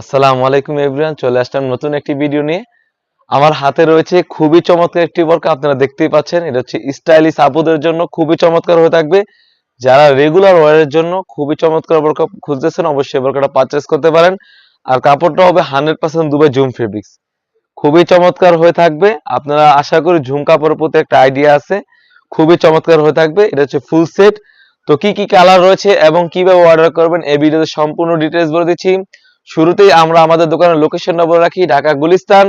আসসালামু আলাইকুম এভরিওয়ান, চলে আসলাম নতুন একটি ভিডিও নিয়ে। আমার হাতে রয়েছে খুবই চমৎকার একটি বোরকা, আপনারা দেখতেই পাচ্ছেন। এটা হচ্ছে স্টাইলিশ আপুদের জন্য খুবই চমৎকার হয়ে থাকবে। যারা রেগুলার ওয়ারের জন্য খুবই চমৎকার বোরকা খুঁজতেছেন, অবশ্যই বোরকাটা পারচেজ করতে পারেন। আর কাপড়টা হবে 100% দুবাই জুম ফেব্রিক্স, খুবই চমৎকার হয়ে থাকবে। আপনারা আশা করি ঝুম কাপড়ের প্রতি একটা আইডিয়া আছে, খুবই চমৎকার হয়ে থাকবে। এটা হচ্ছে ফুল সেট। তো কি কি কালার রয়েছে এবং কিভাবে অর্ডার করবেন এই ভিডিওতে সম্পূর্ণ ডিটেইলস বলে দিচ্ছি। শুরুতেই আমরা আমাদের দোকানের লোকেশনটা বলে রাখি, ঢাকা গুলিস্তান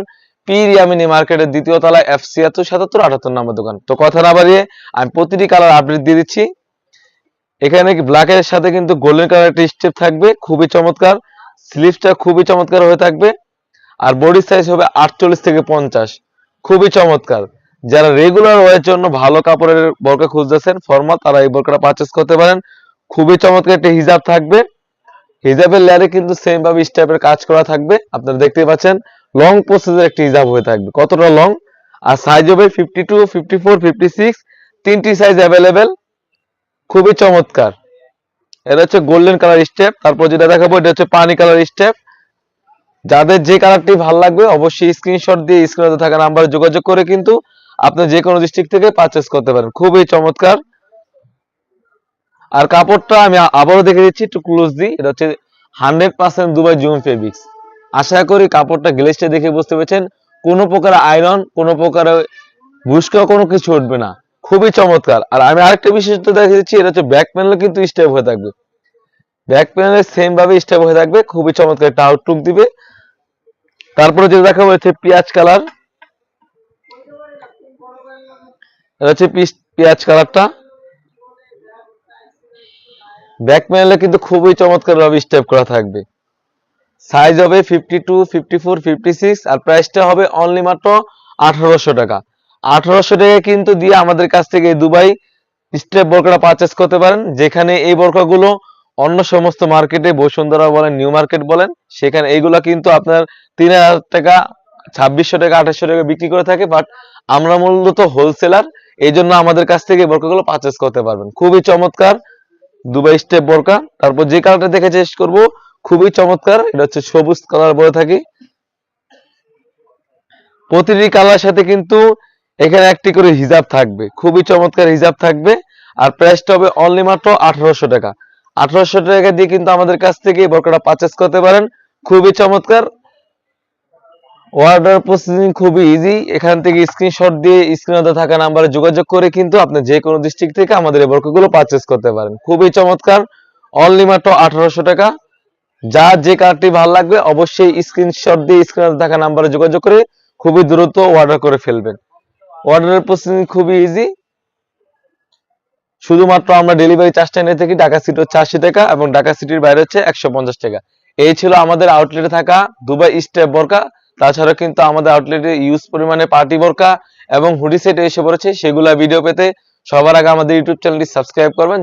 পীর ইয়ামিনী মার্কেটের দ্বিতীয় তলায় F76 77 78 নম্বর দোকান। তো কথা না বাড়িয়ে আমি প্রতিটি কালার আপডেট দিয়ে দিচ্ছি। এখানে ব্ল্যাকের সাথে কিন্তু গোল্ডেন কালার একটা স্টেপ থাকবে, খুবই চমৎকার। স্লিভসটা খুবই চমৎকার হয়ে থাকবে। আর বডি সাইজ হবে 48 থেকে 50, খুবই চমৎকার। যারা রেগুলার ওয়ারের জন্য ভালো কাপড়ের বোরকা খুঁজতেছেন ফর্মাল, তারা এই বোরকাটা পারচেজ করতে পারেন। খুবই চমৎকার একটা হিজাব থাকবে। হিজাবের লেয়ারে কিন্তু সেম ভাবে স্টেপের কাজ করা থাকবে, আপনারা দেখতেই পাচ্ছেন। লং প্রসেসের একটা হিজাব হয়ে থাকবে, কতটা লং। আর সাইজ হবে 52, 54, 56, তিনটি সাইজ অ্যাভেলেবেল, খুবই চমৎকার। এটা হচ্ছে গোল্ডেন কালার স্টেপ। তারপর যেটা দেখাবো এটা হচ্ছে পানি কালার স্টেপ। যাদের যে কালারটি ভালো লাগবে অবশ্যই স্ক্রিনশট দিয়ে স্ক্রিনে থাকা নাম্বারে যোগাযোগ করে কিন্তু আপনি যে কোনো ডিস্ট্রিক্ট থেকে পারচেজ করতে পারেন, খুবই চমৎকার। আর কাপড়টা আমি আবারও দেখে দিচ্ছি একটু ক্লোজলি। এটা হচ্ছে 100% দুবাই জুম ফেব্রিক্স। আশা করি কাপড়টা গ্লেজটা দেখে বুঝতে পেরেছেন, কোনো প্রকার আয়রন, কোনো প্রকার বুশকা কোনো কিছু উঠবে না, খুবই চমৎকার। আর আমি আরেকটা বিশেষত্ব দেখে দিচ্ছি, এটা হচ্ছে ব্যাক প্যানেলে কিন্তু স্টেপ হয়ে থাকবে। ব্যাক প্যানেলে সেম ভাবে স্টেপ হয়ে থাকবে, খুবই চমৎকার একটা আউটলুক দিবে। তারপরে যেটা দেখাবো হচ্ছে পেঁয়াজ কালার। এটা হচ্ছে পেঁয়াজ কালারটা। ব্যাক প্যানেলে কিন্তু খুবই চমৎকার ভাবে স্টেপ করা থাকবে। সাইজ হবে 52, 54, 56 আর প্রাইসটা হবে অনলি মাত্র 1800 টাকা। 1800 টাকা কিন্তু দিয়ে আমাদের কাছ থেকে দুবাই স্টেপ বোরকাটা পারচেজ করতে পারেন। যেখানে এই বোরকাগুলো অন্য সমস্ত মার্কেটে, বসুন্ধরা বলেন, নিউ মার্কেট বলেন, সেখানে এইগুলা কিন্তু আপনার 3000 টাকা, 2600 টাকা, 2800 টাকা বিক্রি করে থাকে। বাট আমরা মূলত হোলসেলার, এই জন্য আমাদের কাছ থেকে বোরকাগুলো পারচেজ করতে পারবেন। খুবই চমৎকার দুবাই স্টেপ বোরকা। তারপর যে কালারটা দেখে চেষ্টা করবো, খুবই চমৎকার। এটা হচ্ছে সবুজ কালার বলে থাকি। প্রতিটি কালার সাথে কিন্তু এখানে একটি করে হিজাব থাকবে, খুবই চমৎকার হিজাব থাকবে। আর প্রাইসটা হবে অনলি মাত্র 1800 টাকা। 1800 টাকা দিয়ে কিন্তু আমাদের কাছ থেকে এই বোরকাটা পারচেজ করতে পারেন, খুবই চমৎকার। অর্ডার প্রসেসিং খুবই ইজি। এখান থেকে স্ক্রিনশট দিয়ে স্ক্রিনে থাকা নাম্বারে যোগাযোগ করে কিন্তু আপনি যে কোনো ডিস্ট্রিক্ট থেকে আমাদের এই বোরকাগুলো পারচেজ করতে পারেন, খুবই চমৎকার। অনলি মাত্র 1800 টাকা। যার যে কালারটি ভালো লাগবে অবশ্যই স্ক্রিনশট দিয়ে স্ক্রিনে থাকা নাম্বারে যোগাযোগ করে খুবই দ্রুত অর্ডার করে ফেলবেন। অর্ডারের প্রসেসিং খুবই ইজি। শুধুমাত্র আমরা ডেলিভারি চার্জটা নিয়ে থাকি, ঢাকা সিটি হচ্ছে 80 টাকা এবং ঢাকা সিটির বাইরে হচ্ছে 150 টাকা। এই ছিল আমাদের আউটলেটে থাকা দুবাই স্টেপ বোরকা। তাছাড়া কিন্তু আমাদের আউটলেটে ইউজ পরিমাণে পার্টি বোরকা এবং হুডি সেট এসে পড়েছে, সেগুলা ভিডিও পেতে সবার আগে আমাদের ইউটিউব চ্যানেলটি সাবস্ক্রাইব করবেন।